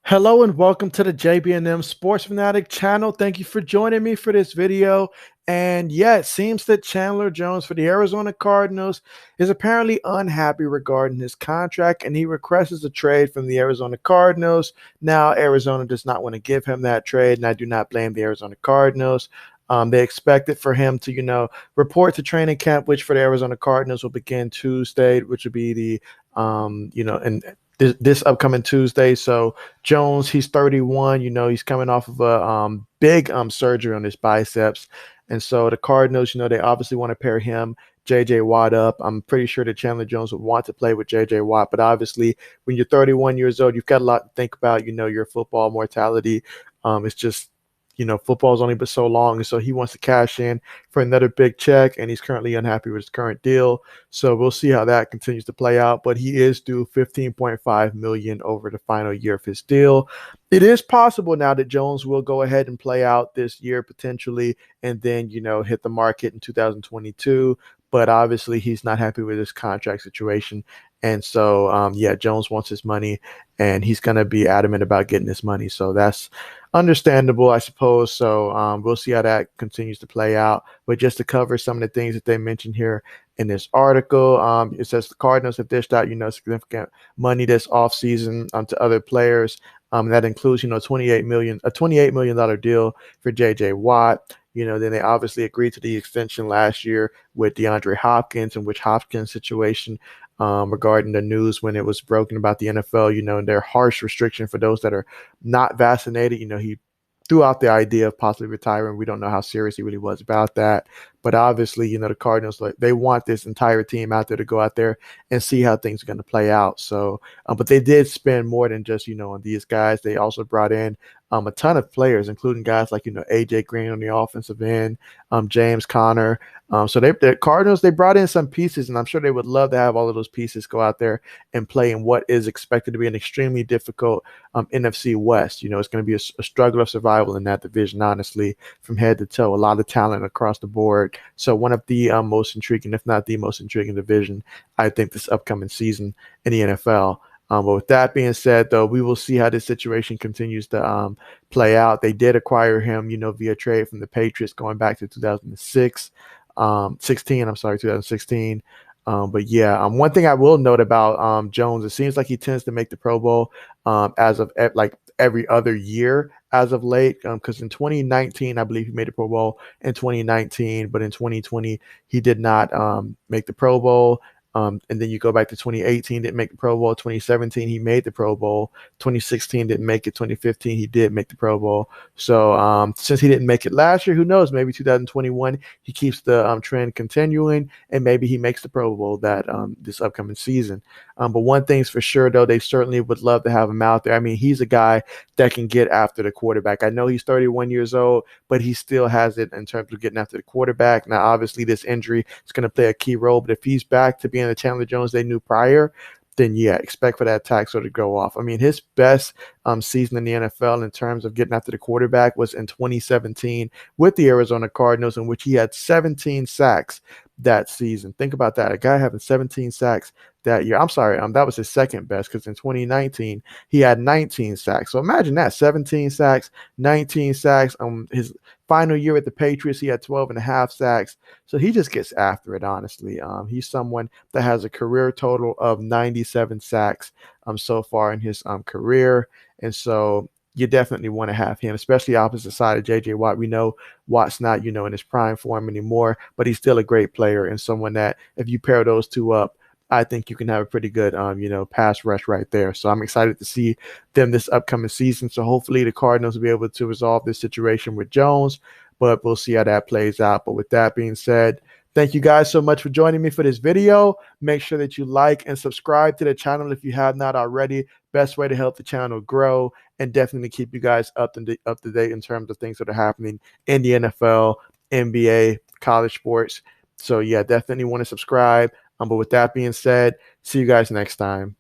Hello and welcome to the JB&M Sports Fanatic channel. Thank you for joining me for this video. And yeah, it seems that Chandler Jones for the Arizona Cardinals is apparently unhappy regarding his contract, and he requests a trade from the Arizona Cardinals. Now, Arizona does not want to give him that trade, and I do not blame the Arizona Cardinals. They expected for him to, report to training camp, which for the Arizona Cardinals will begin Tuesday, which will be the, and this upcoming Tuesday. So Jones, he's 31. He's coming off of a big surgery on his biceps, and so the Cardinals, they obviously want to pair him, J.J. Watt up. I'm pretty sure that Chandler Jones would want to play with J.J. Watt, but obviously when you're 31 years old, you've got a lot to think about. Your football mortality. It's just football is only but so long. And so he wants to cash in for another big check, and he's currently unhappy with his current deal. So we'll see how that continues to play out. But he is due $15.5 million over the final year of his deal. It is possible now that Jones will go ahead and play out this year potentially, and then, hit the market in 2022. But obviously he's not happy with his contract situation. And so, Jones wants his money, and he's going to be adamant about getting his money. So that's understandable, I suppose. So we'll see how that continues to play out. But just to cover some of the things that they mentioned here in this article, it says the Cardinals have dished out, significant money this offseason to other players. That includes, a $28 million deal for J.J. Watt. Then they obviously agreed to the extension last year with DeAndre Hopkins, in which Hopkins' situation regarding the news when it was broken about the NFL, and their harsh restriction for those that are not vaccinated. He threw out the idea of possibly retiring. We don't know how serious he really was about that. But obviously, the Cardinals, they want this entire team out there to go out there and see how things are going to play out. So, but they did spend more than just, on these guys. They also brought in a ton of players, including guys like, AJ Green on the offensive end, James Conner. So the Cardinals, they brought in some pieces, and I'm sure they would love to have all of those pieces go out there and play in what is expected to be an extremely difficult NFC West. It's going to be a struggle of survival in that division, honestly, from head to toe. A lot of talent across the board. So one of the most intriguing, if not the most intriguing division, I think, this upcoming season in the NFL. But with that being said, though, we will see how this situation continues to play out. They did acquire him, via trade from the Patriots going back to 2016. But yeah, one thing I will note about Jones, it seems like he tends to make the Pro Bowl as of like every other year as of late. Because in 2019, I believe he made the Pro Bowl in 2019, but in 2020 he did not make the Pro Bowl. And then you go back to 2018, didn't make the Pro Bowl. 2017, he made the Pro Bowl. 2016, didn't make it. 2015, he did make the Pro Bowl. So since he didn't make it last year, who knows? Maybe 2021, he keeps the trend continuing, and maybe he makes the Pro Bowl that this upcoming season. But one thing's for sure, though, they certainly would love to have him out there. I mean, he's a guy that can get after the quarterback. I know he's 31 years old, but he still has it in terms of getting after the quarterback. Now, obviously, this injury is going to play a key role, but if he's back to being the Chandler Jones they knew prior, then yeah, expect for that tax to go off. I mean, his best season in the NFL in terms of getting after the quarterback was in 2017 with the Arizona Cardinals, in which he had 17 sacks that season. Think about that. A guy having 17 sacks that year. I'm sorry, that was his second best, because in 2019 he had 19 sacks. So imagine that, 17 sacks, 19 sacks. His final year at the Patriots, he had 12 and a half sacks. So he just gets after it, honestly. He's someone that has a career total of 97 sacks so far in his career. And so you definitely want to have him, especially opposite side of J.J. Watt. We know Watt's not, in his prime form anymore, but he's still a great player, and someone that if you pair those two up, I think you can have a pretty good, pass rush right there. So I'm excited to see them this upcoming season. So hopefully the Cardinals will be able to resolve this situation with Jones, but we'll see how that plays out. But with that being said, thank you guys so much for joining me for this video. Make sure that you like and subscribe to the channel if you have not already. Best way to help the channel grow, and definitely keep you guys up to date in terms of things that are happening in the NFL, NBA, college sports, So yeah, definitely want to subscribe. But with that being said, see you guys next time.